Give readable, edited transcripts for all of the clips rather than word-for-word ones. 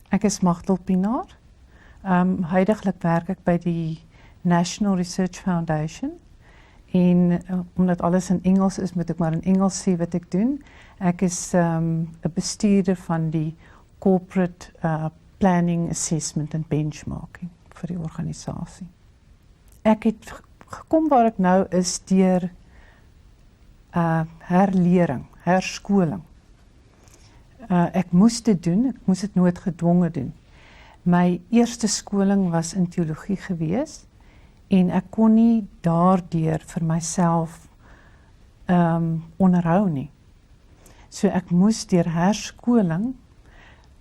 Ek is Magdal Pinaar. Huidiglik werk ek by die National Research Foundation. En omdat alles in Engels is, moet ek maar in Engels sê wat ek doen. Ek is 'n bestuurder van die Corporate Planning, Assessment en Benchmarking vir die organisasie. Ek het gekom waar ek nou is deur herlering, herskoling. Ek moes dit doen, ek moes dit nooit gedwonge doen. My eerste skoling was in teologie gewees en ek kon nie daardeur vir myself onderhou nie. So ek moes deur herskoling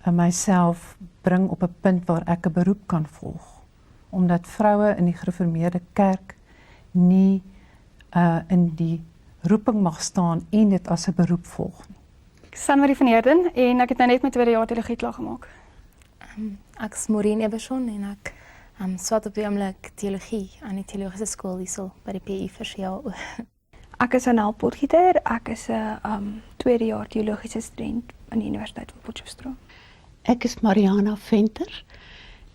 myself bring op 'n punt waar ek 'n beroep kan volg. Omdat vroue in die gereformeerde kerk nie in die roeping mag staan en dit as 'n beroep volg nie. Ek is Sanmarie van Heerden en ek het nou net my tweede jaar teologie klaar gemaak. Ek is Maureen Eberson en ek swat op die oomblik teologie aan die teologiese skool hierso by die PU vir jaar. Ek is Anel Potgieter, ek is 'n tweede jaar teologiese student aan die Universiteit van Potchefstroom. Ek is Mariana Venter.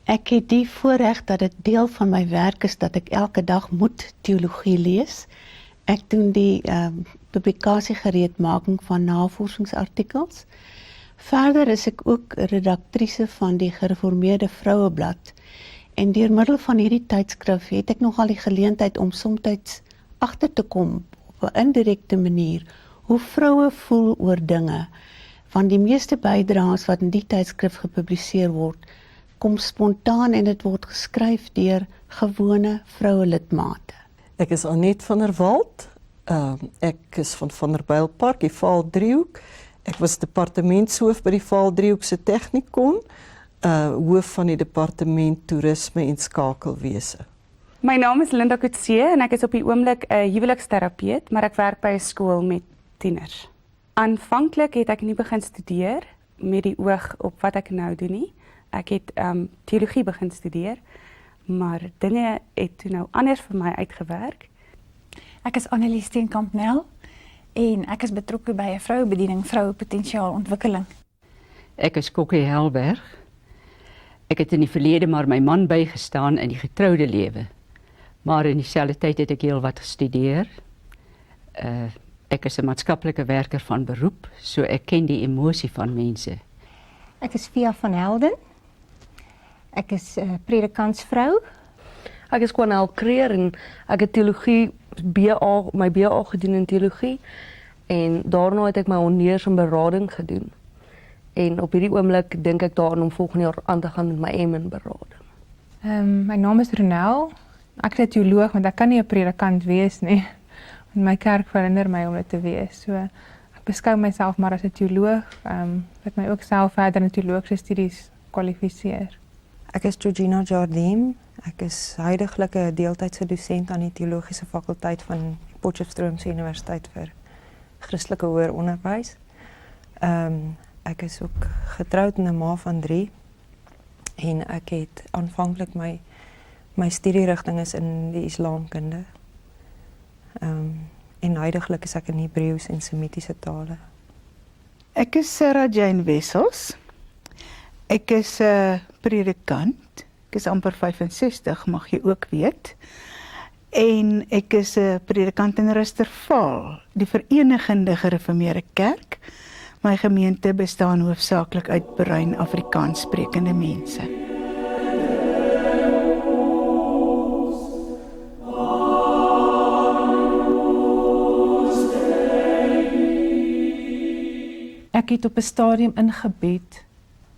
Ek het die voorreg dat dit deel van my werk is dat ek elke dag moet teologie lees. Ek doen die publikasiegereedmaking van navorsingsartikels. Verder is ek ook redaktrise van die Gereformeerde Vroueblad. En deur middel van hierdie tydskrif het ek nogal die geleentheid om soms agter te kom op 'n indirekte manier hoe vroue voel oor dinge. Van die meeste bydraes wat in die tydskrif gepubliseer word, kom spontaan en dit word geskryf deur gewone vroue lidmate. Ek is Annette van der Walt. Ek is van der Bijlpark, die Vaal-driehoek. Ek was departementshoof by die Vaal-driehoek se Technikon, hoof van die departement toerisme en skakelwese. My naam is Linda Coetzee en ek is op die oomblik 'n huweliksterapeut, maar ek werk by 'n skool met tieners. Aanvanklik het ek nie begin studeer met die oog op wat ek nou doen nie. Ek het teologie begin studeer, maar dinge het toe nou anders vir my uitgewerk. Ek is Annelies Steenkamp-Nel en ek is betrokke by 'n vrouebediening, vrouepotentiaalontwikkeling. Ek is Kokkie Helberg. Ek het in die verlede maar my man bygestaan in die getroude lewe. Maar in dieselfde tyd het ek heel wat gestudeer. Ek is 'n maatskaplike werker van beroep, so ek ken die emosie van mense. Ek is Via van Helden. Ek is 'n predikantsvrou. Ek is Kwanel Kreer en ek het teologie my BA gedoen in teologie en daarna het ek my honneurs in berading gedoen. En op hierdie oomblik dink ek daaraan om volgende jaar aan te gaan met my M in berading. My naam is Ronel. Ek is 'n teoloog, want ek kan nie 'n predikant wees nie. My kerk verhinder my om dit te wees. So ek beskou myself maar as 'n teoloog, wat my ook self verder in teologiese studies kwalifiseer. Ek is Georgina Jardine. Ek is huidiglik 'n deeltydse dosent aan die teologiese fakulteit van Potchefstroomse Universiteit vir Christelike Hoër Onderwys. Ek is ook getroud en 'n ma van 3 en ek het aanvanklik my studierigting is in die Islamkunde. En huidiglik is ek in Hebreëus en Semitiese tale. Ek is Sarah Jane Wessels. Ek is 'n predikant. Ek is amper 65, mag jy ook weet. En ek is 'n predikant in Rustervaal, die Verenigende Gereformeerde Kerk. My gemeente bestaan hoofsaaklik uit bruin Afrikaans sprekende mense. Ek het op 'n stadium in gebed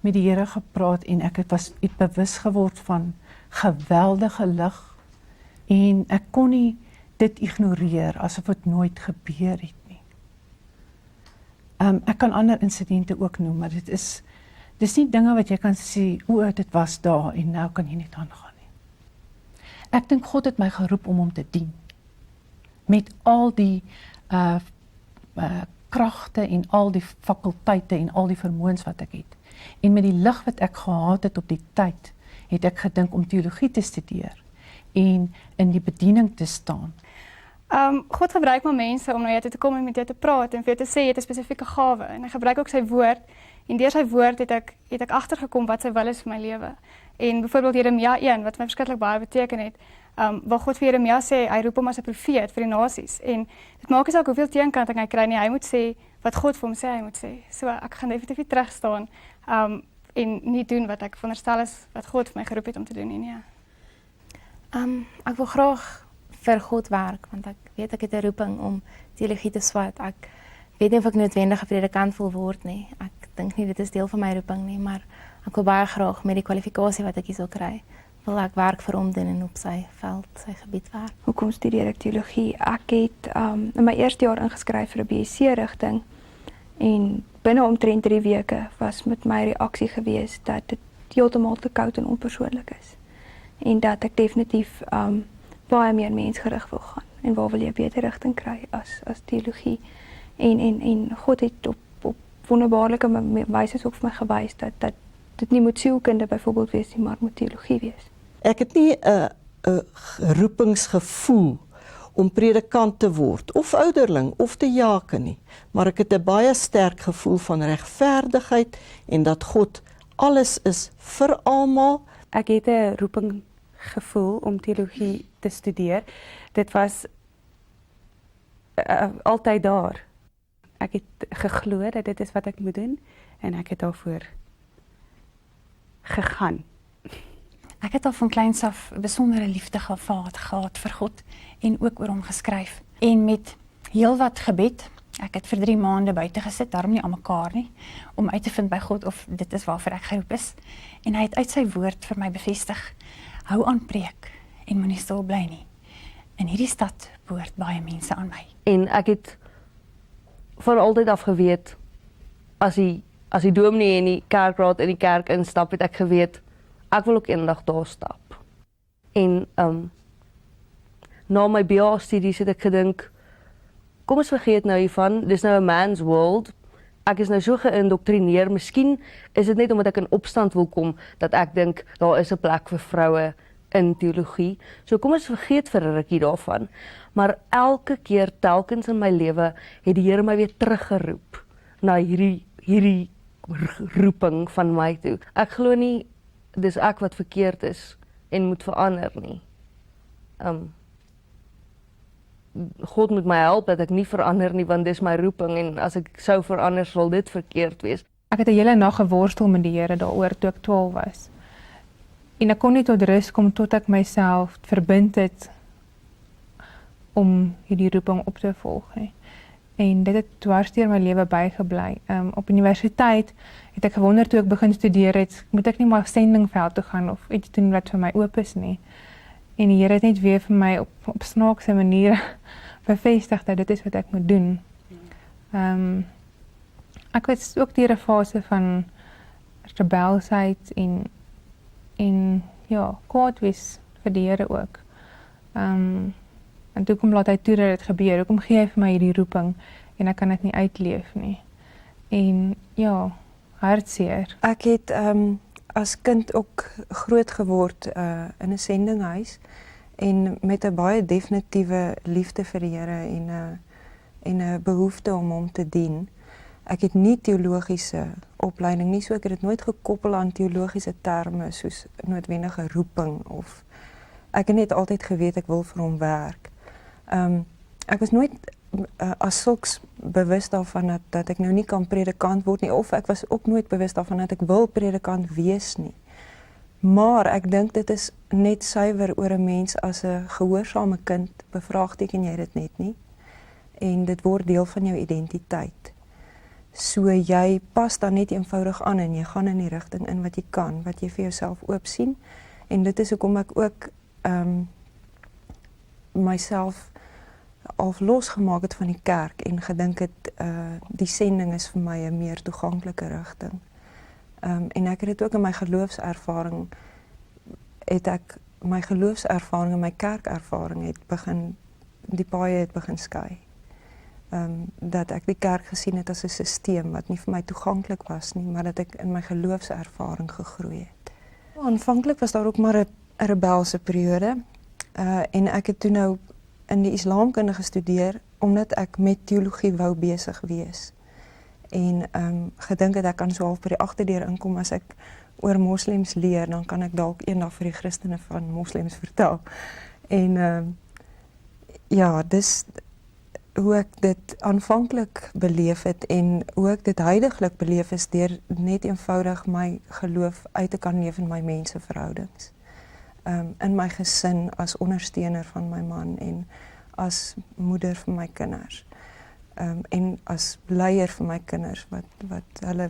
met die Here gepraat en ek het bewus geword van geweldige lig en ek kon nie dit ignoreer asof dit nooit gebeur het nie. Ek kan ander insidente ook noem, maar dis nie dinge wat jy kan sê, o, dit was daar en nou kan jy net aangaan nie. Ek dink God het my geroep om hom te dien. Met al die kragte en al die fakulteite en al die vermoëns wat ek het. En met die lig wat ek gehad het op die tyd, het ek gedink om teologie te studeer en in die bediening te staan. God gebruik maar mense om na jou toe te kom en met jou te praat en vir jou te sê jy het 'n spesifieke gawe en hy gebruik ook sy woord En deur sy woord het ek agtergekom wat sy wil is vir my lewe. En byvoorbeeld Jeremia 1 wat my verskriklik baie beteken het, waar God vir Jeremia sê hy roep hom as 'n profeet vir die nasies. En dit maak nie saak hoeveel teenkanting hy kry nie, hy moet sê wat God vir hom sê hy moet sê. So ek gaan definitief nie terug staan en nie doen wat ek veronderstel is wat God vir my geroep het om te doen nie. Ja. Ek wil graag vir God werk want ek weet ek het 'n roeping om teologie te swat. Ek weet nie of ek noodwendig 'n predikant wil word nie. Ek dink nie dit is deel van my roeping nie, maar ek wil baie graag met die kwalifikasie wat ek hier sal kry, wil ek werk vir hom doen en op sy veld, sy gebied werk. Hoekom studeer ek teologie? Ek het in my eerste jaar ingeskryf vir 'n BSc rigting en binne omtrent 3 weke was met my reaksie gewees dat dit heeltemal te koud en onpersoonlik is. En dat ek definitief baie meer mensgerig wil gaan en waar wil jy 'n beter rigting kry as teologie. En God het op wonderbaarlike wyse ook vir my gewys dat dit nie moet sielkunde byvoorbeeld wees nie, maar moet teologie wees. Ek het nie 'n roepingsgevoel om predikant te word of ouderling of te jaken nie, maar ek het 'n baie sterk gevoel van regverdigheid en dat God alles is vir almal. Ek het 'n roeping gevoel om teologie te studeer. Dit was altyd daar. Ek het geglo dat dit is wat ek moet doen en ek het daarvoor gegaan. Ek het al van kleins af 'n besondere liefde gehad vir God en ook oor hom geskryf. En met heelwat gebed, ek het vir 3 maande buite gesit, daarom nie aan mekaar nie, om uit te vind by God of dit is waarvoor ek geroep is. En hy het uit sy woord vir my bevestig, hou aan preek en moenie stil bly nie. In hierdie stad behoort baie mense aan my. En ek het van altyd af geweet, as die dominee in die kerkraad in die kerk instap, het ek geweet, ek wil ook eendag daar stap. En na my BA-studies het ek gedink, kom ons vergeet nou hiervan, dis nou 'n man's world, ek is nou so geïndoktrineer, miskien is dit net omdat ek in opstand wil kom, dat ek dink, daar is 'n plek vir vroue in teologie, so kom ons vergeet vir 'n rukkie daarvan, maar elke keer, telkens in my lewe, het die Here my weer teruggeroep, na hierdie roeping van my toe. Ek glo nie, dis ek wat verkeerd is, en moet verander nie. God moet my help dat ek nie verander nie, want dis my roeping en as ek sou verander sal dit verkeerd wees. Ek het 'n hele nag geworstel met die Here daaroor toe ek 12 was. En ek kon nie tot rus kom tot ek myself verbind het om hierdie roeping op te volg nie. En dit het dwars deur my lewe bygebly. Op universiteit het ek gewonder toe ek begin studeer het, moet ek nie maar sendingveld toe gaan of iets doen wat vir my oop is nie. En die Here het net weer vir my op snaakse maniere bevestig dat dit is wat ek moet doen. Ek was ook deur 'n fase van rebelsheid en ja, kwaad wees vir die Here ook. En toe kom laat hy toe dat dit gebeur. Hoekom gee hy vir my hierdie roeping en ek kan dit nie uitleef nie. En ja, hartseer. Ek het as kind ook groot geword in 'n sendinghuis en met 'n baie definitiewe liefde vir die Here en 'n behoefte om hom te dien. Ek het nie teologiese opleiding nie, so ek het dit nooit gekoppel aan teologiese terme soos noodwendige roeping of ek het net altyd geweet ek wil vir hom werk. Ek was nooit as sulks bewus daarvan dat ek nou nie kan predikant word nie, of ek was ook nooit bewus daarvan dat ek wil predikant wees nie. Maar ek dink dit is net suiwer oor 'n mens as 'n gehoorsame kind, bevraagteken jy dit net nie. En dit word deel van jou identiteit. So jy pas dan net eenvoudig aan en jy gaan in die rigting in wat jy kan, wat jy vir jouself oop sien. En dit is hoekom ek ook myself al losgemaak het van die kerk en gedink het die sending is vir my 'n meer toeganklike rigting. En ek het dit ook in my geloofservaring en my kerkervaring die paaie het begin skei. Dat ek die kerk gesien het as 'n sisteem wat nie vir my toeganklik was nie, maar dat ek in my geloofservaring gegroei het. Aanvanklik was daar ook maar 'n rebelse periode en ek het toe nou in die islamkunde gestudeer omdat ek met teologie wou besig wees. en gedink het ek kan so half by die agterdeur inkom as ek oor moslems leer, dan kan ek dalk eendag vir die Christene van moslems vertel. En ja, dis hoe ek dit aanvanklik beleef het en hoe ek dit huidiglik beleef is deur net eenvoudig my geloof uit te kan leef in my menseverhoudings. In my gesin as ondersteuner van my man en as moeder vir my kinders. En as leier vir my kinders wat hulle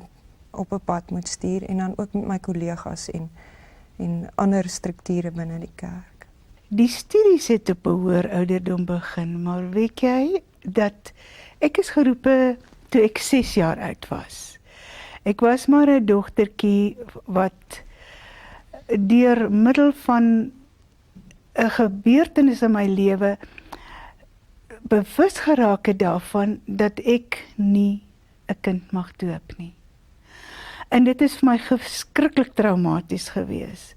op 'n pad moet stuur en dan ook met my kollegas en ander strukture binne die kerk. Die studies het op 'n hoër ouderdom begin, maar weet jy dat ek is geroepe toe ek 6 jaar oud was. Ek was maar 'n dogtertjie wat deur middel van 'n gebeurtenis in my lewe bewus geraak het daarvan dat ek nie 'n kind mag doop nie. En dit is vir my verskriklik traumaties gewees.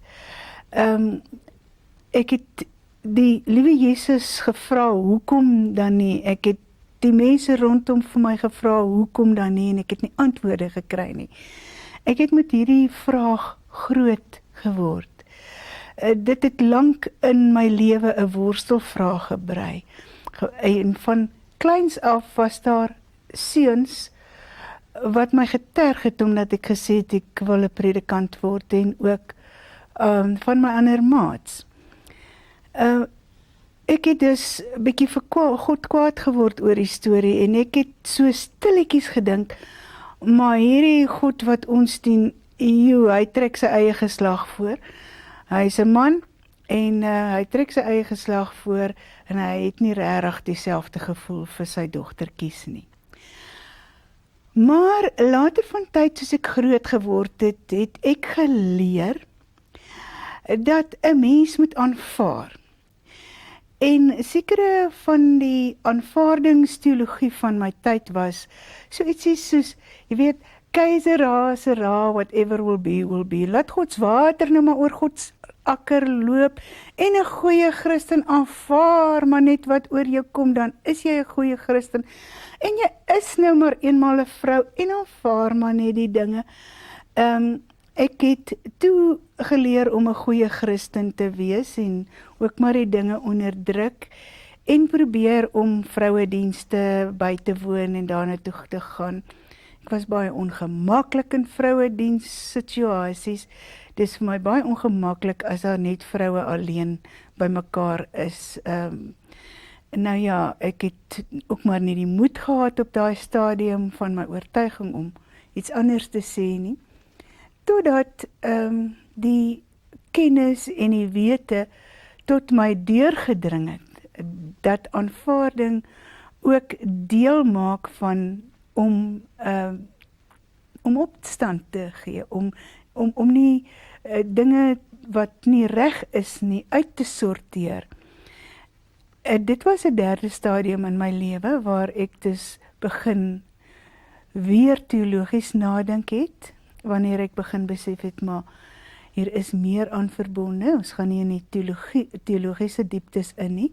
Ek het die liewe Jesus gevra, hoekom dan nie? Ek het die mense rondom vir my gevra, hoekom dan nie? En ek het nie antwoorde gekry nie. Ek het met hierdie vraag groot geword. Dit het lank in my lewe 'n worstelvraag gebrei. En van kleins af was daar seuns wat my geterg het omdat ek gesê het ek wil 'n predikant word en ook van my ander maats. Ek het dus 'n bietjie vir God kwaad geword oor die storie en ek het so stilletjies gedink, maar hierdie God wat ons dien, hy trek sy eie geslag voor. Hy is 'n man en hy trek sy eie geslag voor en hy het nie regtig dieselfde gevoel vir sy dogtertjies nie. Maar later van tyd, soos ek groot geword het, het ek geleer dat 'n mens moet aanvaar. En sekere van die aanvaardingsteologie van my tyd was so ietsie soos, jy weet, keisera, sera, whatever will be, will be. Laat Gods water nou maar oor Gods akker loop en 'n goeie Christen aanvaar maar net wat oor jou kom, dan is jy 'n goeie Christen. En jy is nou maar eenmaal 'n vrou en aanvaar maar net die dinge. Ek het toe geleer om 'n goeie Christen te wees en ook maar die dinge onderdruk en probeer om vrouedienste by te woon en daarna toe te gaan. Ek was baie ongemaklik in vrouedienssituasies. Dis vir my baie ongemaklik as daar net vroue alleen by mekaar is. Nou ja, ek het ook maar nie die moed gehad op daai stadium van my oortuiging om iets anders te sê nie. Totdat die kennis en die wete tot my deurgedring het, dat aanvaarding ook deel maak van om opstand te gee, om nie dinge wat nie reg is nie uit te sorteer. Dit was 'n derde stadium in my lewe waar ek dus begin weer teologies nadink het, wanneer ek begin besef het, maar hier is meer aan verbonde, ons gaan nie in die teologiese dieptes in nie.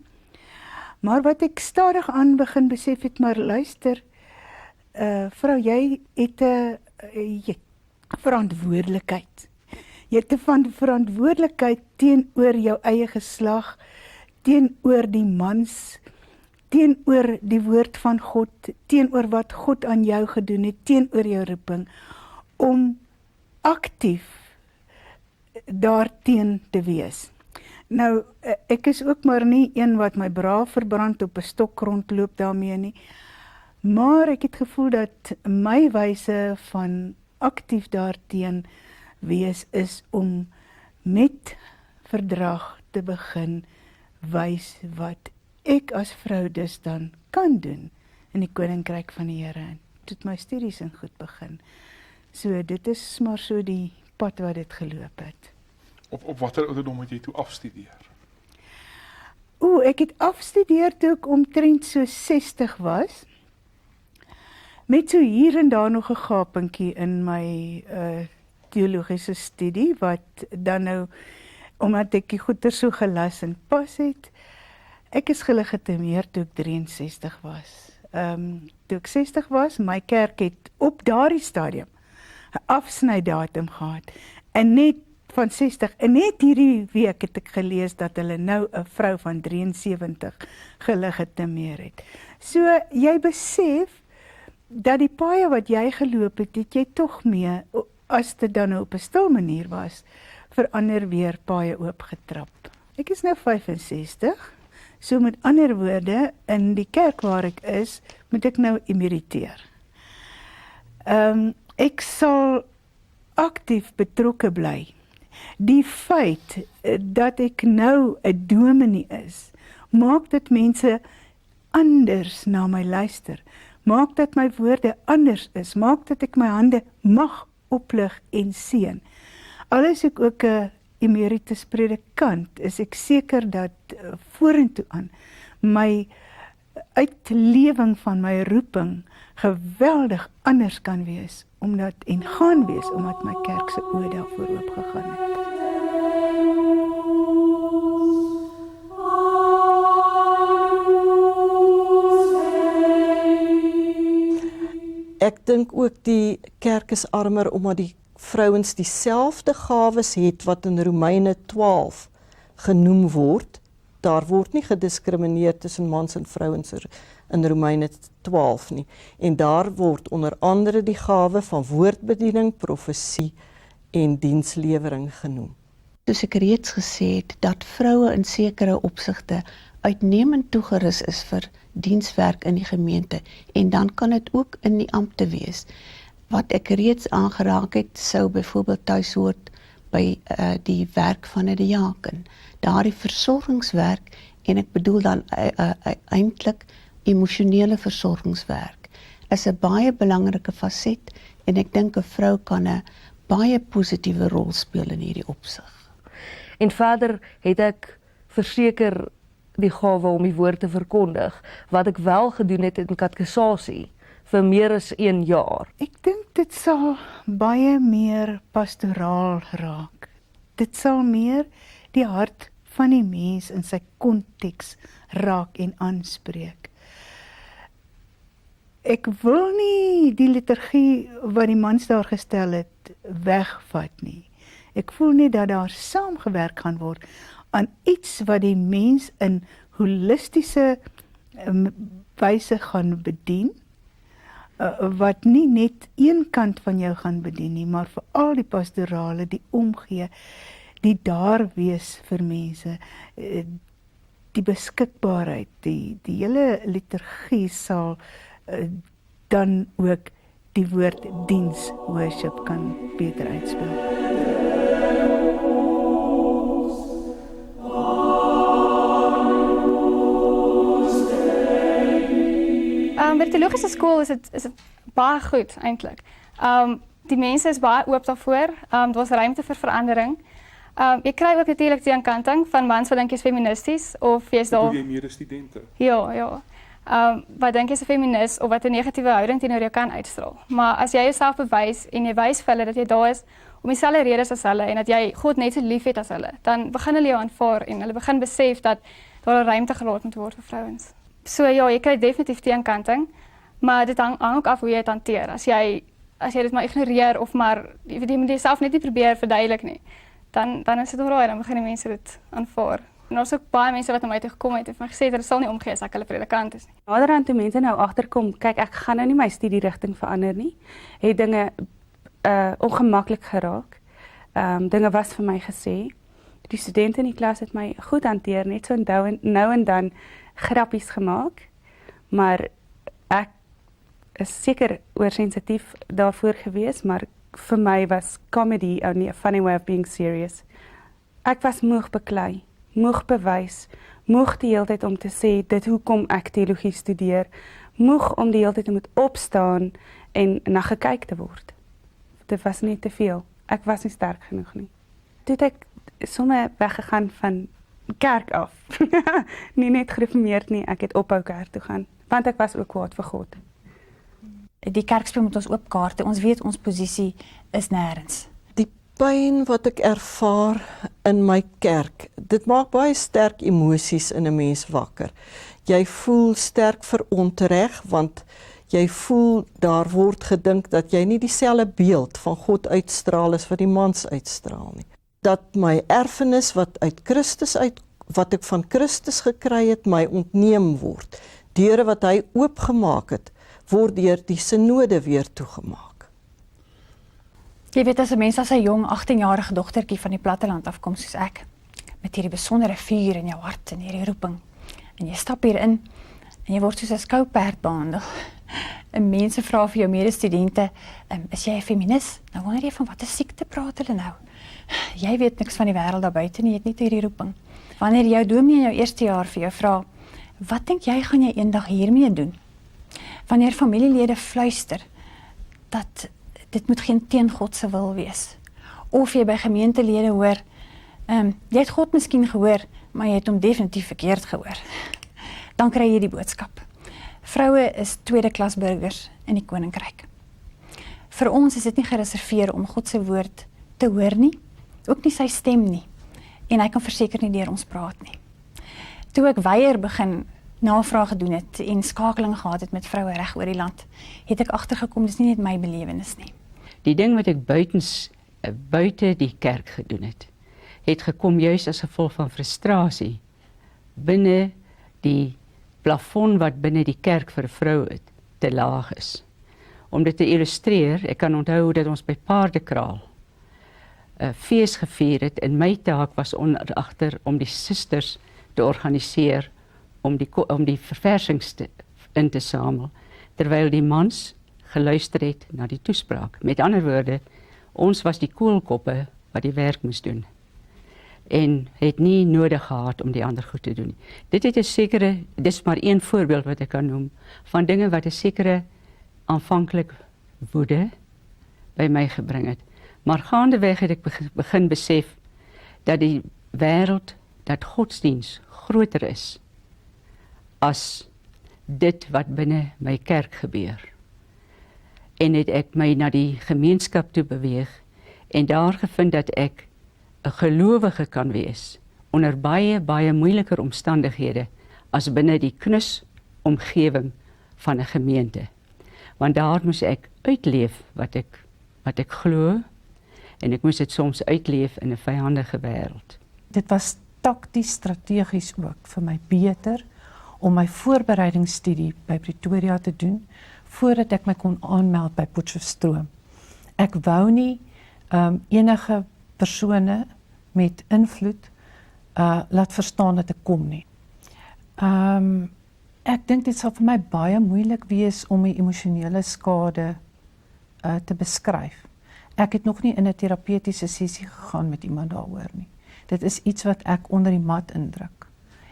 Maar wat ek stadig aan begin besef het, maar luister, vrou, jy het 'n verantwoordelikheid. Jy het 'n verantwoordelikheid teenoor jou eie geslag, teenoor die mans, teenoor die woord van God, teenoor wat God aan jou gedoen het, teenoor jou roeping, om aktief daarteen te wees. Nou, ek is ook maar nie een wat my bra verbrand op 'n stok rondloop daarmee nie, maar ek het gevoel dat my wyse van aktief daarteen wees is om met verdrag te begin wys wat ek as vrou dus dan kan doen in die koninkryk van die Here. En toe my studies in goed begin. So dit is maar so die pad wat dit geloop het. Op watter ouderdom het jy toe afstudeer? Ek het afstudeer toe ek omtrent so 60 was. Met so hier en daar nog 'n gapentjie in my teologiese studie, wat dan nou, omdat ek die goeie so gelas en pas het, ek is gelegitimeer toe ek 63 was. toe ek 60 was, my kerk het op daardie stadium 'n afsnydatum gehad. En net van 60, en net hierdie week het ek gelees dat hulle nou 'n vrou van 73 gelegitimeer het. So jy besef dat die paaie wat jy geloop het, het jy tog mee, as dit dan op 'n stil manier was, verander weer paaie oopgetrap. Ek is nou 65, so met ander woorde, in die kerk waar ek is, moet ek nou emeriteer. Ek sal aktief betrokke bly. Die feit dat ek nou 'n dominee is, maak dat mense anders na my luister, maak dat my woorde anders is, maak dat ek my hande mag oplig en seën. Al is ek ook 'n emeritus predikant, is ek seker dat vorentoe aan my uitlewing van my roeping geweldig anders kan wees, omdat my kerk se oë daarvoor oopgegaan het. Ek dink ook die kerk is armer omdat die vrouens dieselfde gawes het wat in Romeine 12 genoem word. Daar word nie gediskrimineer tussen mans en vrouens in Romeine 12 nie. En daar word onder andere die gawe van woordbediening, profesie en dienslewering genoem. Soos ek reeds gesê het, dat vroue in sekere opsigte uitnemend toegerus is vir dienswerk in die gemeente, en dan kan dit ook in die ampte wees. Wat ek reeds aangeraak het, sou byvoorbeeld tuis hoort by die werk van 'n diaken. Daardie versorgingswerk, en ek bedoel dan eintlik emosionele versorgingswerk, is 'n baie belangrike faset, en ek dink 'n vrou kan 'n baie positiewe rol speel in hierdie opsig. En verder het ek verseker die gawe om die woord te verkondig, wat ek wel gedoen het in katekisasie vir meer as 1 jaar. Ek dink dit sal baie meer pastoraal raak. Dit sal meer die hart van die mens in sy konteks raak en aanspreek. Ek wil nie die liturgie wat die mans daar gestel het wegvat nie. Ek voel nie dat daar saamgewerk gaan word aan iets wat die mens in holistiese wyse gaan bedien, wat nie net een kant van jou gaan bedien nie, maar veral die pastorale, die omgee, die daar wees vir mense, die beskikbaarheid, die hele liturgie sal dan ook die woord diens, worship kan beter uitspel. By die teologiese skool is dit baie goed eintlik. Die mense is baie oop daarvoor. Daar's ruimte vir verandering. Jy kry ook natuurlik die aankanting van mans wat dink jy's feministies of jy's daar. Jy meer studente. Ja. Wat dink jy's 'n feminis of wat 'n negatiewe houding teenoor jou kan uitstraal. Maar as jy jouself bewys en jy wys vir hulle dat jy daar is om dieselfde redes as hulle en dat jy God net so liefhet as hulle, dan begin hulle jou aanvaar en hulle begin besef dat daar 'n ruimte gelaat moet word vir vrouens. So ja, jy kry definitief teenkanting, maar dit hang ook af hoe jy dit hanteer. As jy dit maar ignoreer of maar jy moet jouself net nie probeer verduidelik nie, dan is dit alraai, dan begin die mense dit aanvaar. En daar's ook baie mense wat na my toe gekom het en vir my gesê het hulle sal nie omgee as ek hulle predikant is nie. Naderhand toe mense nou agterkom, kyk ek gaan nou nie my studierigting verander nie, het dinge ongemaklik geraak. Dinge was vir my gesê. Die studente in die klas het my goed hanteer, net so nou en dan grappies gemaak, maar ek is seker oorsensitief daarvoor gewees, maar vir my was comedy only a funny way of being serious. Ek was moeg beklei, moeg bewys, moeg die hele tyd om te sê dit hoekom ek teologie studeer, moeg om die hele tyd te moet opstaan en na gekyk te word. Dit was net te veel. Ek was nie sterk genoeg nie. Toe het ek sommer weggegaan van kerk af. Nie net gereformeerd nie, ek het ophou kerk toe gaan, want ek was ook kwaad vir God. Die kerk speel met ons oop kaarte, ons weet ons posisie is nêrens. Die pyn wat ek ervaar in my kerk, dit maak baie sterk emosies in 'n mens wakker. jy voel sterk verontreg, want jy voel daar word gedink dat jy nie dieselfde beeld van God uitstraal as wat die mans uitstraal nie. Dat my erfenis wat ek van Christus gekry het, my ontneem word. Deure wat hy oopgemaak het, word deur die synode weer toegemaak. Jy weet, as 'n mens as 'n jong 18-jarige dogtertjie van die platteland afkom soos ek, met hierdie besondere vuur in jou hart en hierdie roeping, en jy stap hier in en jy word soos 'n skouperd behandel. En mense vra vir jou medestudente, is jy 'n feminis? Nou wonder jy van watter siekte praat hulle nou? Jy weet niks van die wêreld daar buite nie, jy het net hierdie roeping. Wanneer jou dominee in jou eerste jaar vir jou vra, wat dink jy gaan jy eendag hiermee doen? Wanneer familielede fluister dat dit moet geen teen God se wil wees. Of jy by gemeentelede hoor, jy het God miskien gehoor, maar jy het hom definitief verkeerd gehoor. Dan kry jy die boodskap. Vroue is tweede klas burgers in die koninkryk. Vir ons is dit nie gereserveer om God se woord te hoor nie, ook nie sy stem nie. En hy kan verseker nie deur ons praat nie. Toe ek weier begin navraag gedoen het en skakeling gehad het met vroue reg oor die land, het ek agtergekom dis nie net my belewenis nie. Die ding wat ek buite die kerk gedoen het gekom juis as gevolg van frustrasie binne die plafon wat binne die kerk vir 'n vrou te laag is. Om dit te illustreer, ek kan onthou dat ons by Paardekraal 'n fees gevier het en my taak was agter om die susters te organiseer om die verversings in te samel, terwyl die mans geluister het na die toespraak. Met ander woorde, ons was die koolkoppe wat die werk moes doen. En het nie nodig gehad om die ander goed te doen. Dit is maar een voorbeeld wat ek kan noem, van dinge wat 'n sekere aanvanklik woede by my gebring het. Maar gaandeweg het ek begin besef dat die wêreld, dat godsdiens groter is as dit wat binne my kerk gebeur. En het ek my na die gemeenskap toe beweeg en daar gevind dat ek 'n gelowige kan wees onder baie moeiliker omstandighede as binne die knus omgewing van 'n gemeente. Want daar moes ek uitleef wat ek glo en ek moes dit soms uitleef in 'n vyandige wêreld. Dit was takties strategies ook vir my beter om my voorbereidingsstudie by Pretoria te doen voordat ek my kon aanmeld by Potchefstroom. Ek wou nie enige persone met invloed laat verstaan dat ek kom nie. Ek dink dit sal vir my baie moeilik wees om die emosionele skade te beskryf. Ek het nog nie in 'n terapeutiese sessie gegaan met iemand daaroor nie. Dit is iets wat ek onder die mat indruk.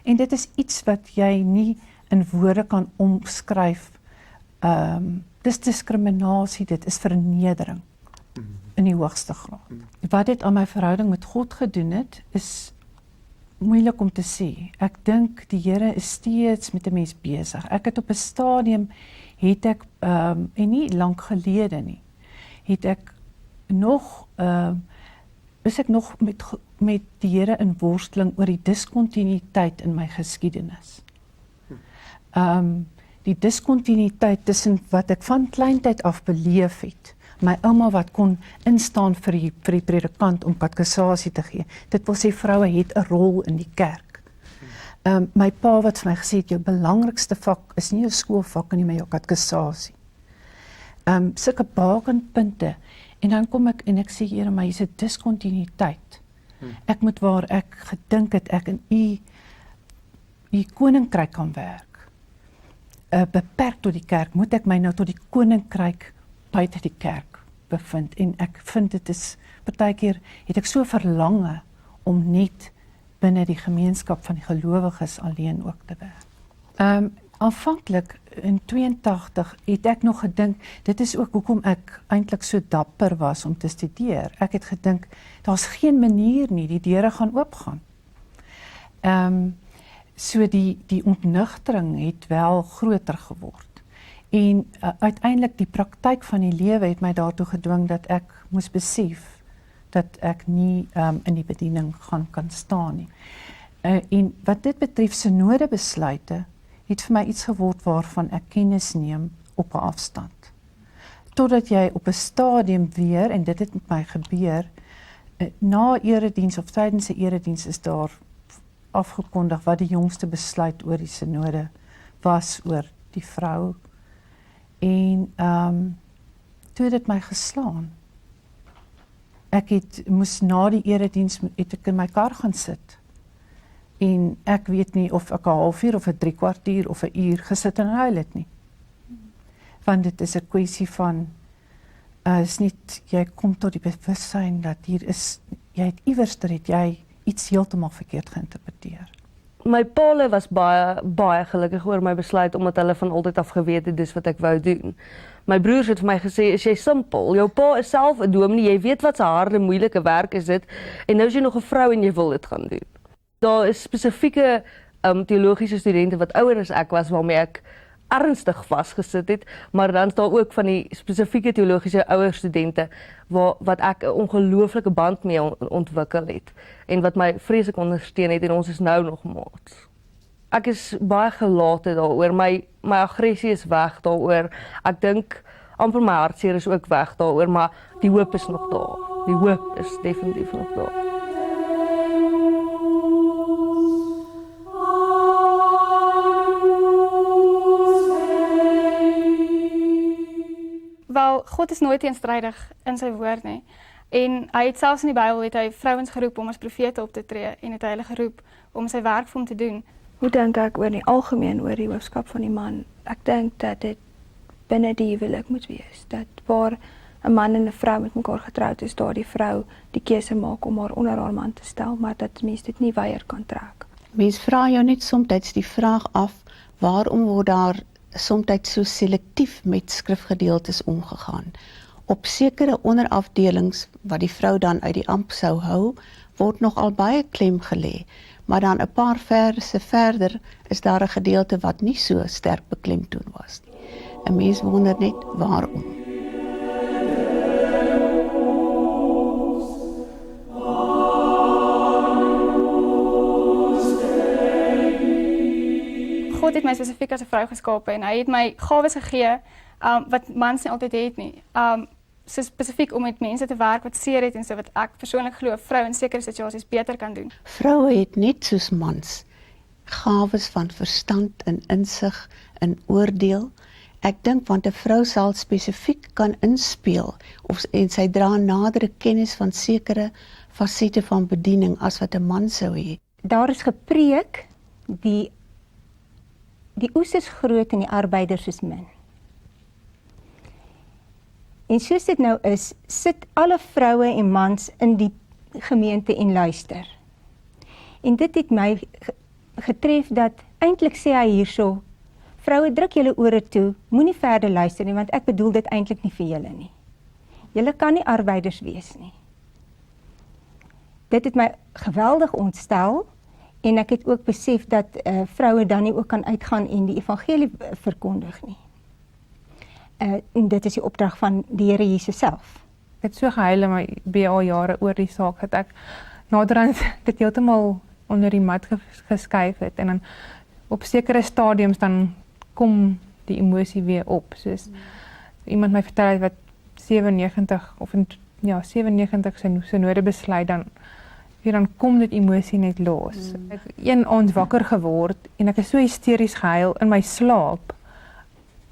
En dit is iets wat jy nie in woorde kan omskryf. Dis diskriminasie, dit is vernedering in die hoogste graad. Wat dit aan my verhouding met God gedoen het, is moeilik om te sê. Ek dink die Here is steeds met 'n mens besig. Ek het op 'n stadium het ek en nie lank gelede nie, het ek nog is ek nog met die Here in worsteling oor die diskontinuïteit in my geskiedenis. Die diskontinuïteit tussen wat ek van kleintyd af beleef het. My ouma wat kon instaan vir die predikant om katekisasie te gee. Dit wil sê vroue het 'n rol in die kerk. My pa wat vir my gesê het, jou belangrikste vak is nie jou skoolvak nie, maar jou katekisasie. Sulke bakenpunte. En dan kom ek en ek sê, Here, maar hier's 'n diskontinuïteit. Ek moet waar ek gedink het ek in u koninkryk kan werk. Beperk tot die kerk, moet ek my nou tot die koninkryk buite die kerk bevind. En ek vind dit is, partykeer het ek so verlange om net binne die gemeenskap van die gelowiges alleen ook te werk. Aanvanklik in 82 het ek nog gedink, dit is ook hoekom ek eintlik so dapper was om te studeer. Ek het gedink, daar's geen manier nie, die deure gaan oopgaan. So die ontnugtering het wel groter geword. En uiteindelik die praktyk van die lewe het my daartoe gedwing dat ek moes besef dat ek nie in die bediening kan staan nie. En wat dit betref synode besluite, het vir my iets geword waarvan ek kennis neem op 'n afstand. Totdat jy op 'n stadium weer, en dit het met my gebeur, na erediens of tydens 'n erediens is daar afgekondig wat die jongste besluit oor die synode was oor die vrou. En toe het dit my geslaan. Ek moes na die erediens het ek in my kar gaan sit. En ek weet nie of ek 'n halfuur of 'n 3 kwartier of 'n uur gesit en huil het nie. Want dit is 'n kwessie van is niet, jy kom tot die bewustzijn dat hier is, jy het iewers het jy iets heeltemal verkeerd geïnterpreteer. My pa was baie gelukkig oor my besluit omdat hulle van altyd af geweet het dis wat ek wou doen. My broers het vir my gesê, is jy simpel? Jou pa is self 'n dominee, jy weet wat se harde, moeilike werk is dit en nou is jy nog 'n vrou en jy wil dit gaan doen. Daar is spesifieke teologiese studente wat ouer as ek was waarmee ek ernstig vasgesit het, maar dan is daar ook van die spesifieke teologiese ouer studente wat ek 'n ongelooflike band mee ontwikkel het en wat my vreeslik ondersteun het en ons is nou nog maats. Ek is baie gelate daaroor, my aggressie is weg daaroor. Ek dink amper my hartseer is ook weg daaroor, maar die hoop is nog daar. Die hoop is definitief nog daar. Wel, God is nooit teenstrydig in sy woord nie. En hy het selfs in die Bybel het hy vrouens geroep om as profete op te tree en het hy hulle geroep om sy werk vir hom te doen. Hoe dink ek oor die algemeen oor die hoofskap van die man? Ek dink dat dit binne die huwelik moet wees. Dat waar 'n man en 'n vrou met mekaar getroud is, daar die vrou die keuse maak om haar onder haar man te stel, maar dat mens dit nie weier kan trek. Mens vra jou net soms die vraag af, waarom word daar soms so selektief met skrifgedeeltes omgegaan? Op sekere onderafdelings wat die vrou dan uit die amp sou hou, word nog al baie klem gelê, maar dan 'n paar verse verder is daar 'n gedeelte wat nie so sterk beklemtoon was nie. 'n Mens wonder net waarom. God het my spesifiek as 'n vrou geskape en hy het my gawes gegee wat mans nie altyd het nie. So spesifiek om met mense te werk wat seer het en so wat ek persoonlik glo vrou in sekere situasies beter kan doen. Vroue het net soos mans gawes van verstand en insig en oordeel. Ek dink want 'n vrou sal spesifiek kan inspeel en sy dra nadere kennis van sekere fasette van bediening as wat 'n man sou hê. Daar is gepreek die oes is groot en die arbeiders is min. En soos dit nou is, sit alle vroue en mans in die gemeente en luister. En dit het my getref dat, eintlik sê hy hierso, vroue druk julle ore toe, moenie verder luister nie, want ek bedoel dit eintlik nie vir julle nie. Julle kan nie arbeiders wees nie. Dit het my geweldig ontstel, en ek het ook besef dat vroue dan nie ook kan uitgaan en die evangelie verkondig nie. En dit is die opdrag van die Here Jesus self. Ek het so gehuil in my BA jare oor die saak dat ek naderhand dit heeltemal onder die mat geskuif het en dan op sekere stadiums dan kom die emosie weer op. Soos iemand my vertel het wat 97 of 97 synode besluit dan kom dit emosie net los. Ek een aand wakker geword en ek is so hysteries gehuil in my slaap.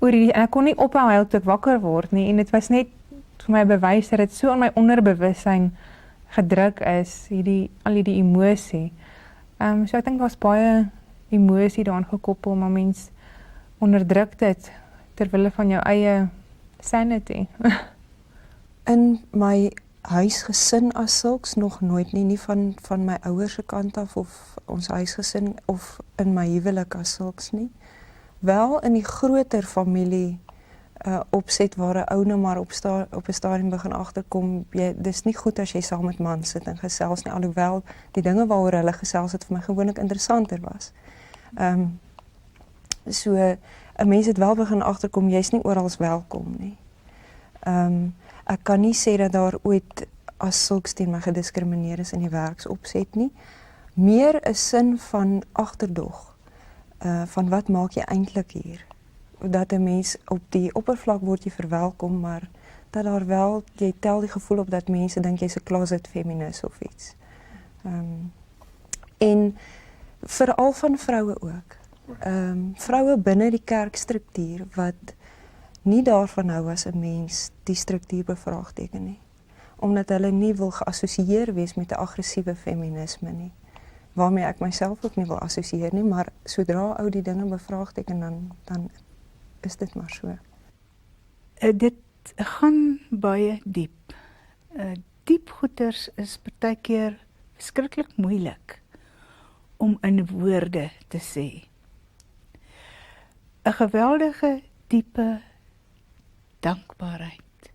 En ek kon nie ophou huil toe ek wakker word nie en dit was net vir my bewys dat dit so in my onderbewussyn gedruk is, al die emosie. So ek dink daar's baie emosie daaraan gekoppel, maar mens onderdruk dit ter wille van jou eie sanity. In my huisgesin as sulks nog nooit nie van my ouers se kant af of ons huisgesin of in my huwelik as sulks nie. Wel in die groter familie opset waar 'n ou nou maar op 'n stadium begin agterkom, dis nie goed as jy saam met mans sit en gesels nie, alhoewel die dinge waaroor hulle gesels het vir my gewoonlik interessanter was. So 'n mens het wel begin agterkom jy's nie oral welkom nie. Ek kan nie sê dat daar ooit as sulks teen my gediskrimineer is in die werksopset nie. Meer 'n sin van agterdog. van wat maak jy eintlik hier? Dat 'n mens op die oppervlak word jy verwelkom, maar dat daar wel, jy tel die gevoel op dat mense dink jy's 'n closet feminist of iets. En veral van vroue ook. Vroue binne die kerkstruktuur wat nie daarvan hou as 'n mens die struktuur bevraagteken nie. Omdat hulle nie wil geassosieer wees met 'n aggressiewe feminisme nie. Waarmee ek myself ook nie wil assosieer nie, maar sodra ou die dinge bevraagteken dan is dit maar so. Dit gaan baie diep. Diep goeters is partykeer verskriklik moeilik om in woorde te sê. 'n Geweldige diepe dankbaarheid.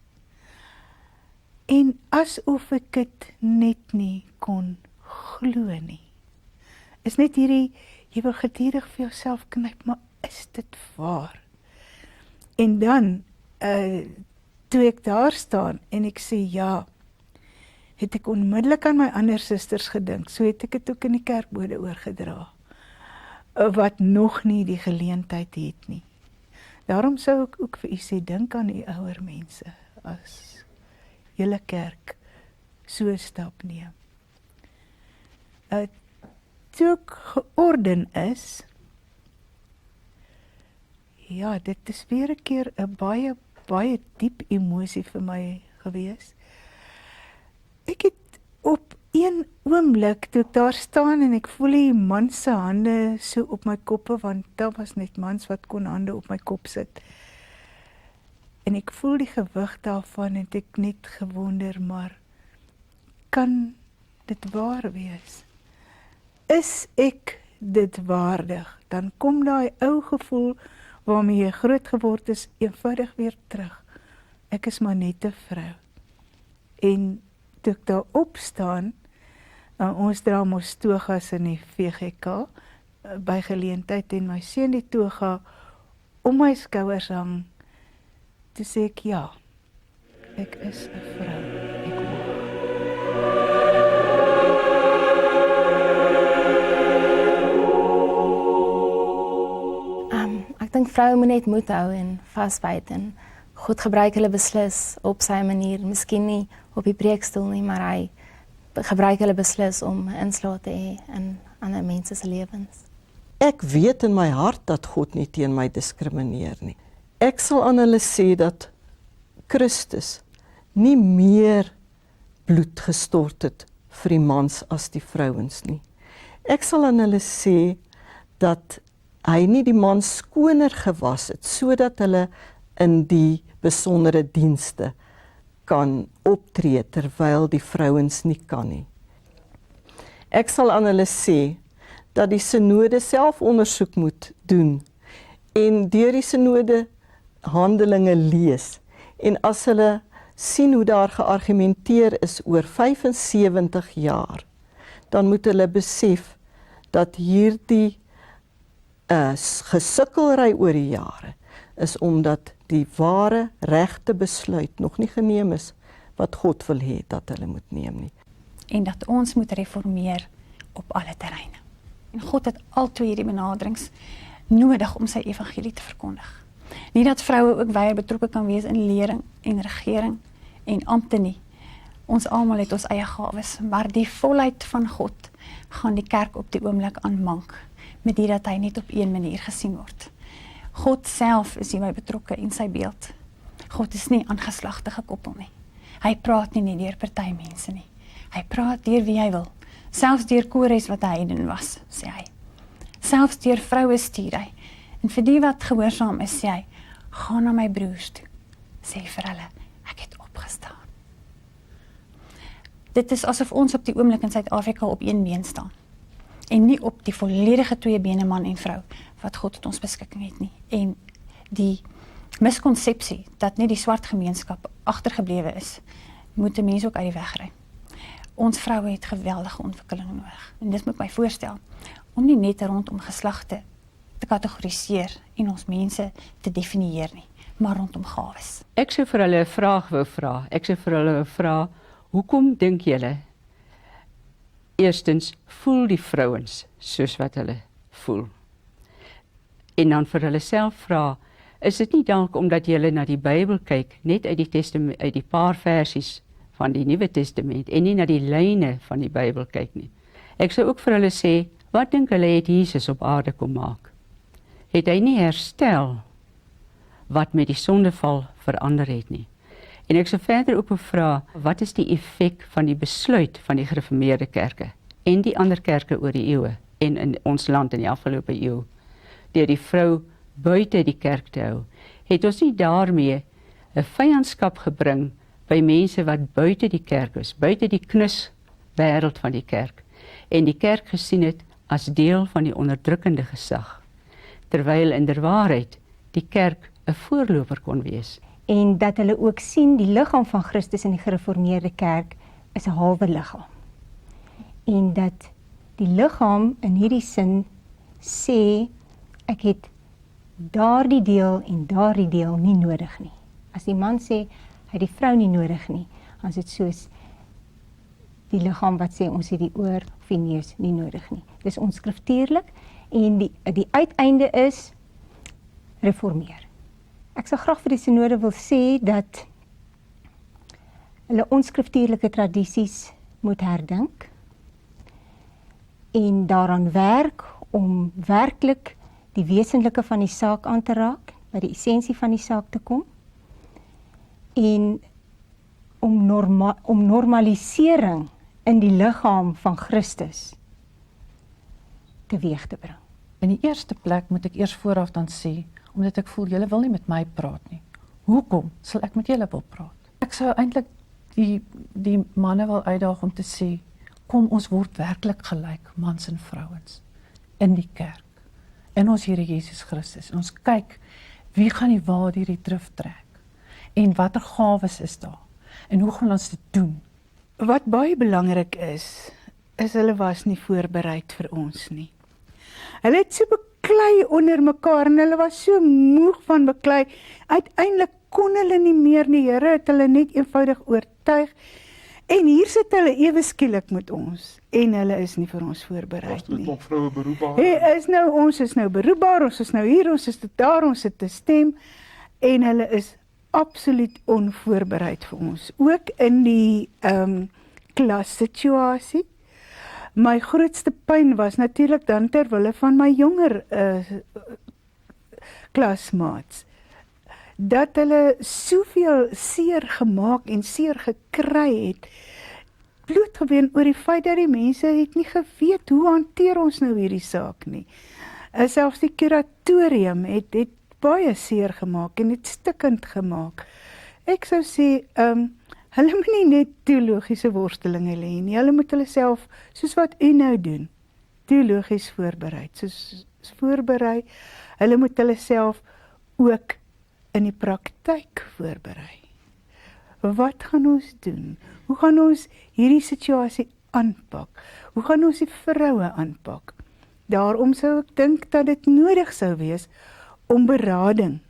En asof ek dit net nie kon glo nie. Is net hierdie, jy wil gedurig vir jouself knyp, maar is dit waar? En dan, toe ek daar staan en ek sê ja, het ek onmiddellik aan my ander susters gedink, so het ek dit ook in die kerkbode oorgedra, wat nog nie die geleentheid het nie. Daarom sou ek ook vir u sê, dink aan die ouer mense, as julle kerk so 'n stap neem. Toe ek georden is, ja, dit is weer 'n keer 'n baie diep emosie vir my gewees. Ek het op een oomblik, toe ek daar staan en ek voel die man se hande so op my koppe, want daar was net mans wat kon hande op my kop sit. En ek voel die gewig daarvan en ek net gewonder, maar kan dit waar wees? Is ek dit waardig? Dan kom daai ou gevoel waarmee jy groot geword is, eenvoudig weer terug. Ek is maar net 'n vrou. En toe ek daar opstaan, ons dra mos togas in die VGK, by geleentheid en my seun die toga om my skouers hang, toe sê ek ja, ek is 'n vrou, ek mag. Ek dink vroue moet net moed hou en vasbyt en God gebruik hulle beslis op sy manier, miskien nie op die preekstoel nie, maar hy gebruik hulle beslis om inslag te hê in ander mense se lewens. Ek weet in my hart dat God nie teen my diskrimineer nie. Ek sal aan hulle sê dat Christus nie meer bloed gestort het vir die mans as die vrouens nie. Ek sal aan hulle sê dat hy nie die man skoner gewas het, sodat hulle in die besondere dienste kan optree, terwyl die vrouens nie kan nie. Ek sal aan hulle sê, dat die synode self ondersoek moet doen, en deur die synode handelinge lees, en as hulle sien hoe daar geargumenteer is oor 75 jaar, dan moet hulle besef, dat hierdie gesukkelry oor die jare is omdat die ware regte besluit nog nie geneem is wat God wil hê dat hulle moet neem nie. En dat ons moet reformeer op alle terreine. En God het altyd hierdie benaderings nodig om sy evangelie te verkondig. Nie dat vroue ook weier betrokke kan wees in lering en regering en ampte nie. Ons almal het ons eie gawes, maar die volheid van God gaan die kerk op die oomblik aanmank, met die dat hy net op een manier gesien word. God self is hierby betrokke in sy beeld. God is nie aan geslagte gekoppel nie. Hy praat nie net deur party mense nie. Hy praat deur wie hy wil. Selfs deur Kores wat 'n heiden was, sê hy. Selfs deur vroue stuur hy. En vir die wat gehoorsaam is, sê hy, gaan na my broers toe. Sê vir hulle, ek het opgestaan. Dit is asof ons op die oomblik in Suid-Afrika op een been staan. En nie op die volledige twee bene man en vrou wat God tot ons beskikking het nie. En die miskonsepsie dat net die swart gemeenskap agtergeblewe is, moet 'n mens ook uit die weg ry. Ons vroue het geweldige ontwikkeling nodig. En dit moet my voorstel om nie net rondom geslagte te kategoriseer en ons mense te definieer nie, maar rondom gawes. Ek sou vir hulle 'n vraag wou vra. Ek sou vir hulle vra, hoekom dink julle eerstens voel die vrouens soos wat hulle voel? En dan vir hulle self vra, is dit nie dalk omdat julle na die Bybel kyk, net uit die paar versies van die Nuwe Testament en nie na die lyne van die Bybel kyk nie. Ek sou ook vir hulle sê, wat dink hulle het Jesus op aarde kom maak? Het hy nie herstel wat met die sondeval verander het nie? En ek sou verder ook vra, wat is die effek van die besluit van die gereformeerde kerke en die ander kerke oor die eeue en in ons land in die afgelope eeu, deur die vrou buite die kerk te hou, het ons nie daarmee 'n vyandskap gebring by mense wat buite die kerk is, buite die knus wêreld van die kerk, en die kerk gesien het as deel van die onderdrukkende gesag, terwyl in der waarheid die kerk 'n voorloper kon wees. En dat hulle ook sien die liggaam van Christus in die gereformeerde kerk is 'n halwe liggaam. En dat die liggaam in hierdie sin sê, ek het daardie deel en daardie deel nie nodig nie. As die man sê, hy het die vrou nie nodig nie, dan is dit soos die liggaam wat sê, ons het die oor of die neus nie nodig nie. Dis onskriftuurlik en die uiteinde is reformeer. Ek sal graag vir die synode wil sê dat hulle onskriftuurlike tradisies moet herdink en daaraan werk om werklik die wesenlike van die saak aan te raak, by die essensie van die saak te kom en om normalisering in die liggaam van Christus teweeg te bring. In die eerste plek moet ek eers vooraf dan sê, omdat ek voel, julle wil nie met my praat nie. Hoekom sal ek met julle wil praat? Ek sou eintlik die manne wil uitdaag om te sê, kom ons word werklik gelyk, mans en vrouens, in die kerk, in ons Here Jesus Christus. En ons kyk, wie gaan die waar hierdie drif trek? En watter gawes is daar? En hoe gaan ons dit doen? Wat baie belangrik is hulle was nie voorbereid vir ons nie. Hulle het so beklei onder mekaar en hulle was so moeg van beklei. Uiteindelik kon hulle nie meer nie, Here het hulle net eenvoudig oortuig. En hier sit hulle ewe skielik met ons en hulle is nie vir ons voorbereid nie. Vroue beroepbaar. Ons is nou beroepbaar, ons is nou hier, ons is daar, ons het 'n stem en hulle is absoluut onvoorbereid vir ons. Ook in die klassituasie. My grootste pyn was natuurlik dan terwille van my jonger klasmaats. Dat hulle soveel seer gemaak en seer gekry het, blootgeween oor die feit dat die mense het nie geweet hoe hanteer ons nou hierdie saak nie. Selfs die kuratorium het baie seer gemaak en het stikkend gemaak. Ek sou sê, hulle moet nie net teologiese worstelinge hê nie, hulle moet hulle self, soos wat u nou doen, teologies voorberei, hulle moet hulle self ook in die praktyk voorberei. Wat gaan ons doen? Hoe gaan ons hierdie situasie aanpak? Hoe gaan ons die vroue aanpak? Daarom sou ek dink dat dit nodig sou wees om berading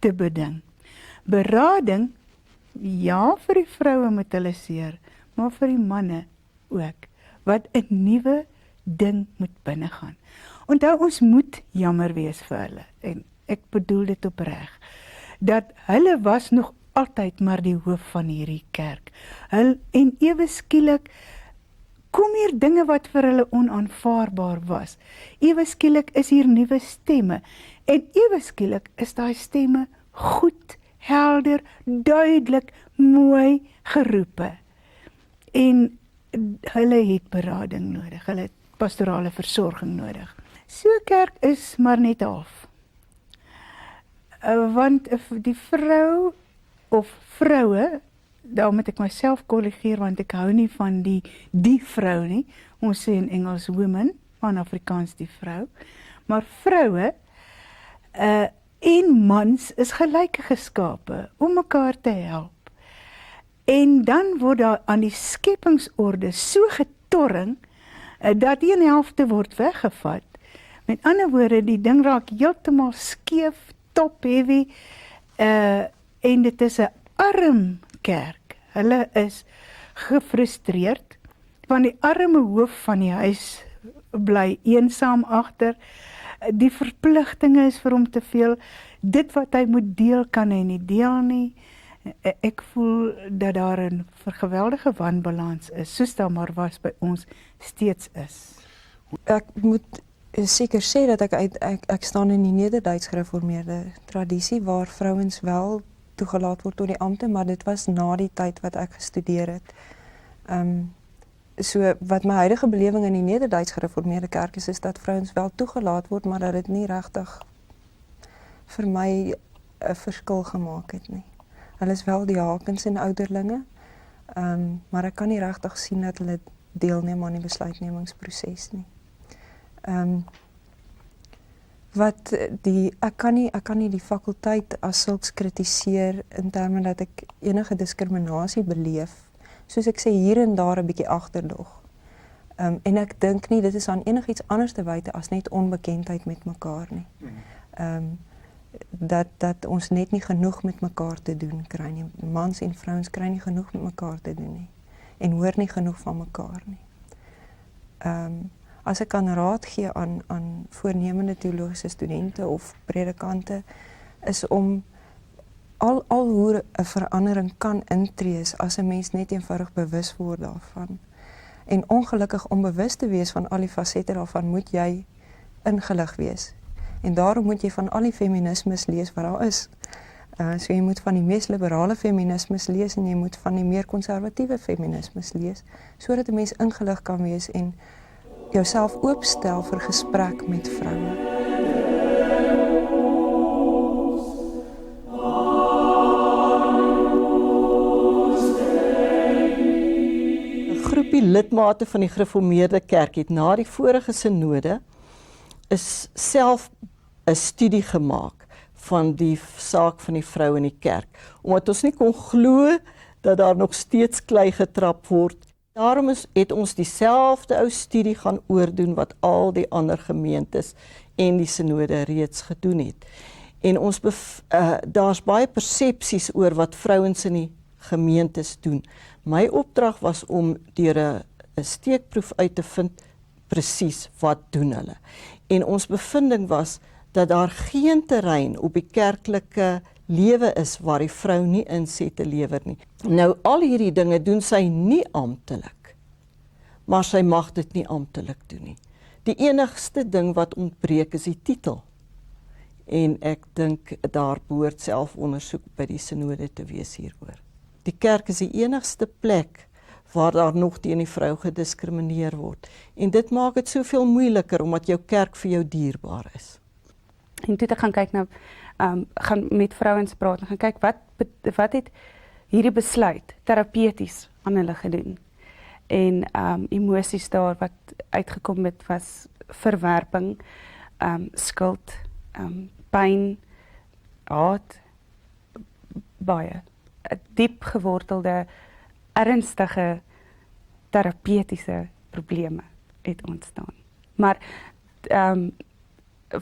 te beding. Berading, ja, vir die vroue met hulle seer, maar vir die manne ook, wat 'n nuwe ding moet binnegaan. Onthou, ons moet jammer wees vir hulle, en ek bedoel dit opreg, dat hulle was nog altyd maar die hoof van hierdie kerk. En ewe skielik kom hier dinge wat vir hulle onaanvaarbaar was. Ewe skielik is hier nuwe stemme, en ewe skielik is daai stemme goed, helder, duidelik, mooi geroepe. En hulle het berading nodig, hulle het pastorale versorging nodig. So kerk is maar net half. Want die vrou of vroue, daar moet ek myself korrigeer, want ek hou nie van die vrou nie. Ons sê in Engels woman, van Afrikaans die vrou. Maar vroue en mans is gelyke geskape om mekaar te help. En dan word daar aan die skepingsorde so getorring dat die helfte word weggevat. Met ander woorde, die ding raak heeltemal skeef, top heavy, en dit is 'n arm kerk. Hulle is gefrustreerd, want die arme hoof van die huis bly eensaam agter. Die verpligtinge is vir hom te veel. Dit wat hy moet deel, kan hy nie deel nie. Ek voel dat daar 'n vergeweldige wanbalans is, soos daar maar was by ons steeds is. Ek moet seker sê dat ek staan in die Nederduits gereformeerde tradisie waar vrouens wel toegelaat word tot die ampte, maar dit was na die tyd wat ek gestudeer het. So wat my huidige belewing in die Nederduits gereformeerde kerk is dat vrouens wel toegelaat word, maar dat dit nie regtig vir my 'n verskil gemaak het nie. Hulle is wel die hakens en ouderlinge, maar ek kan nie regtig sien dat hulle deelneem aan die besluitnemingsproses nie. Ek kan nie die fakulteit as sulks kritiseer in terme dat ek enige diskriminasie beleef, soos ek sê hier en daar 'n bietjie agterdog. En ek dink nie dit is aan enigiets anders te wyte as net onbekendheid met mekaar nie. Dat ons net nie genoeg met mekaar te doen kry nie. Mans en vrouens kry nie genoeg met mekaar te doen nie en hoor nie genoeg van mekaar nie. As ek kan raad gee aan voornemende teologiese studente of predikante, is om al hoe 'n verandering kan intree as 'n mens net eenvoudig bewus word daarvan. En ongelukkig om bewus te wees van al die fasette daarvan, moet jy ingelig wees. En daarom moet jy van al die feminismes lees wat daar is. So jy moet van die mees liberale feminismes lees en jy moet van die meer konservatiewe feminismes lees, sodat 'n mens ingelig kan wees en jouself oopstel vir gesprek met vroue. 'n Groepie lidmate van die Gereformeerde Kerk het na die vorige sinode is self 'n studie gemaak van die saak van die vrou in die kerk, omdat ons nie kon glo dat daar nog steeds klei getrap word. Daarom het ons dieselfde ou studie gaan oordoen wat al die ander gemeentes en die sinode reeds gedoen het. En daar's baie persepsies oor wat vrouens in die gemeentes doen. My opdrag was om deur 'n steekproef uit te vind presies wat doen hulle. En ons bevinding was dat daar geen terrein op die kerklike lewe is waar die vrou nie insette lewer nie. Nou al hierdie dinge doen sy nie amptelik, maar sy mag dit nie amptelik doen nie. Die enigste ding wat ontbreek is die titel. En ek dink daar behoort selfondersoek by die sinode te wees hieroor. Die kerk is die enigste plek waar daar nog teen die vrou gediskrimineer word. En dit maak dit soveel moeiliker omdat jou kerk vir jou dierbaar is. En toe ek gaan kyk na gaan met vrouens praat en gaan kyk wat het hierdie besluit terapeuties aan hulle gedoen. En emosies daar wat uitgekom het was verwerping, skuld, pyn, haat, baie 'n diep gewortelde ernstige terapeutiese probleme het ontstaan. Maar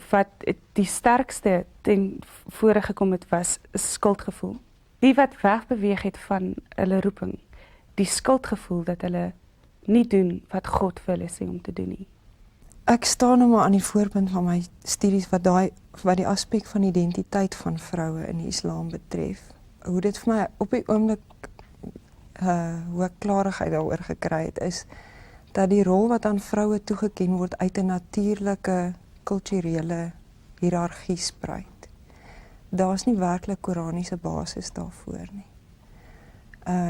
wat die sterkste ten vore gekom het was skuldgevoel. Die wat wegbeweeg het van hulle roeping, die skuldgevoel dat hulle nie doen wat God vir hulle sê om te doen nie. Ek staan nou maar aan die voorpunt van my studies wat die aspek van identiteit van vroue in die Islam betref. Hoe dit vir my op die oomblik hoe ek klarigheid daaroor gekry het, is dat die rol wat aan vroue toegeken word uit 'n natuurlike kulturele hiërargie spruit. Daar's nie werklik Koraniese basis daarvoor nie.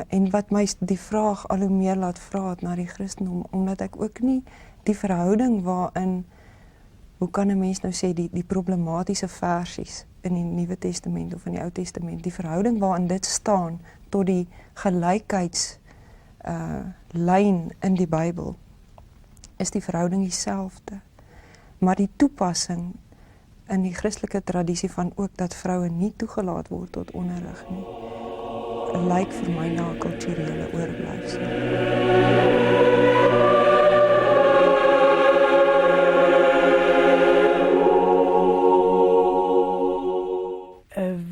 En wat my die vraag al hoe meer laat vra het na die Christendom, omdat ek ook nie die verhouding waarin, hoe kan 'n mens nou sê, die problematiese versies in die Nuwe Testament of in die Ou Testament, die verhouding waarin dit staan tot die gelykheids lyn in die Bybel, is die verhouding dieselfde. Maar die toepassing in die Christelike tradisie van ook dat vroue nie toegelaat word tot onderrig nie, lyk vir my na 'n kulturele oorblyfsel.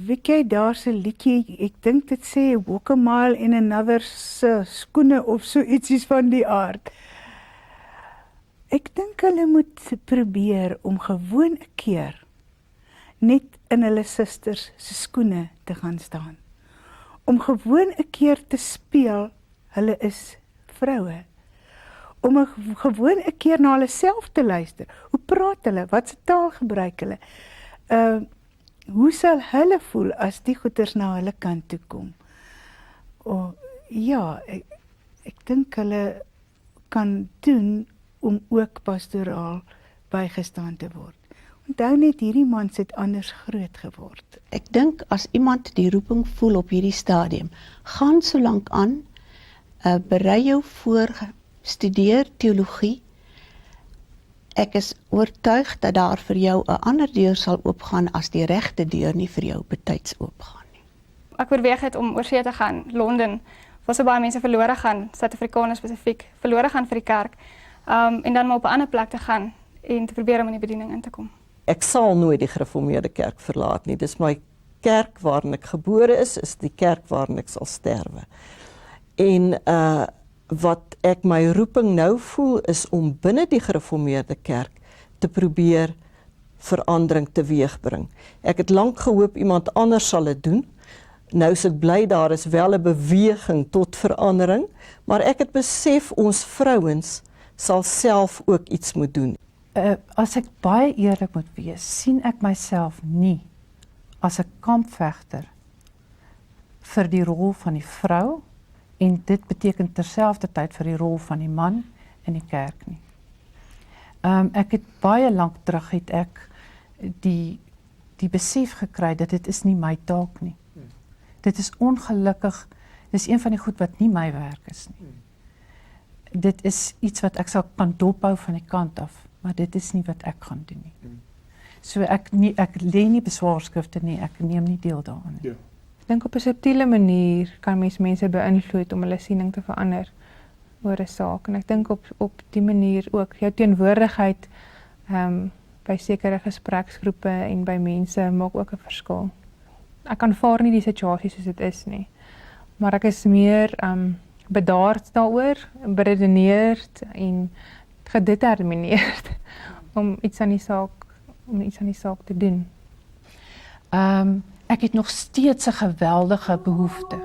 Weet jy, daar's 'n liedjie, ek dink dit sê walk a mile in another se skoene of so ietsie van die aard. Ek dink hulle moet probeer om gewoon 'n keer net in hulle susters se skoene te gaan staan. Om gewoon 'n keer te speel, hulle is vroue. Om gewoon 'n keer na hulle self te luister. Hoe praat hulle? Wat se taal gebruik hulle? Hoe sal hulle voel as die goeters na hulle kant toe kom? Ja, ek dink hulle kan doen om ook pastoraal bygestaan te word. Onthou net, hierdie man het anders groot geword. Ek dink as iemand die roeping voel op hierdie stadium, gaan so lank aan, berei jou voor, studeer teologie. Ek is oortuig dat daar vir jou 'n ander deur sal oopgaan as die regte deur nie vir jou betyds oopgaan nie. Ek oorweeg het om oorsee te gaan, Londen, waar so baie mense verlore gaan, Suid-Afrikaners spesifiek, verlore gaan vir die kerk, en dan maar op 'n ander plek te gaan en te probeer om in die bediening in te kom. Ek sal nooit die gereformeerde kerk verlaat nie. Dis my kerk waarin ek gebore is die kerk waarin ek sal sterwe. En wat ek my roeping nou voel is om binne die gereformeerde kerk te probeer verandering teweegbring. Ek het lank gehoop iemand anders sal dit doen. Nou is ek bly daar is wel 'n beweging tot verandering, maar ek het besef ons vrouens sal self ook iets moet doen. As ek baie eerlik moet wees, sien ek myself nie as 'n kampvegter vir die rol van die vrou en dit beteken terselfdertyd vir die rol van die man in die kerk nie. Ek het baie lank terug het ek die besef gekry dat dit is nie my taak nie. Dit is ongelukkig, dis een van die goed wat nie my werk is nie. Dit is iets wat ek sal kan dophou van die kant af, maar dit is nie wat ek gaan doen nie. So ek lê nie beswaarskrifte nie, ek neem nie deel daaraan nie. Ek dink op 'n subtiele manier kan mense beïnvloed om hulle siening te verander oor 'n saak. En ek dink op die manier ook jou teenwoordigheid by sekere gespreksgroepe en by mense maak ook 'n verskil. Ek aanvaar nie die situasie soos dit is nie, maar ek is meer bedaard daaroor, beredeneerd en gedetermineerd om iets aan die saak te doen. Ek het nog steeds 'n geweldige behoefte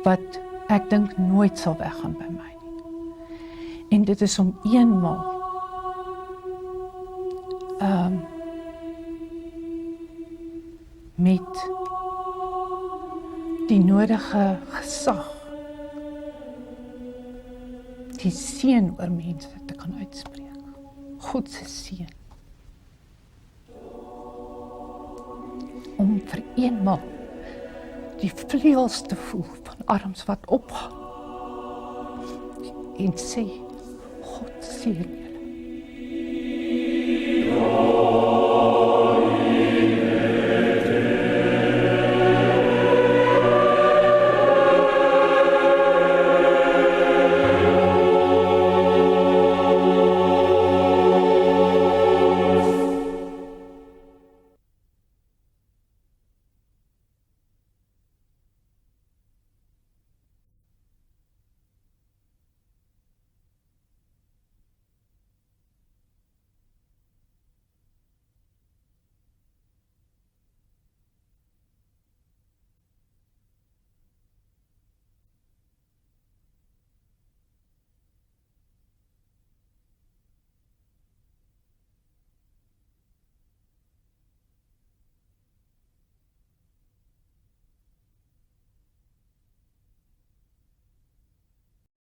wat ek dink nooit sal weggaan by my nie. En dit is om eenmaal met die nodige gesag die seën oor mense te kan uitspreek. God se seën. Om vir eenmaal die vleuels te voel van arms wat opgaan en sê, God seën jou.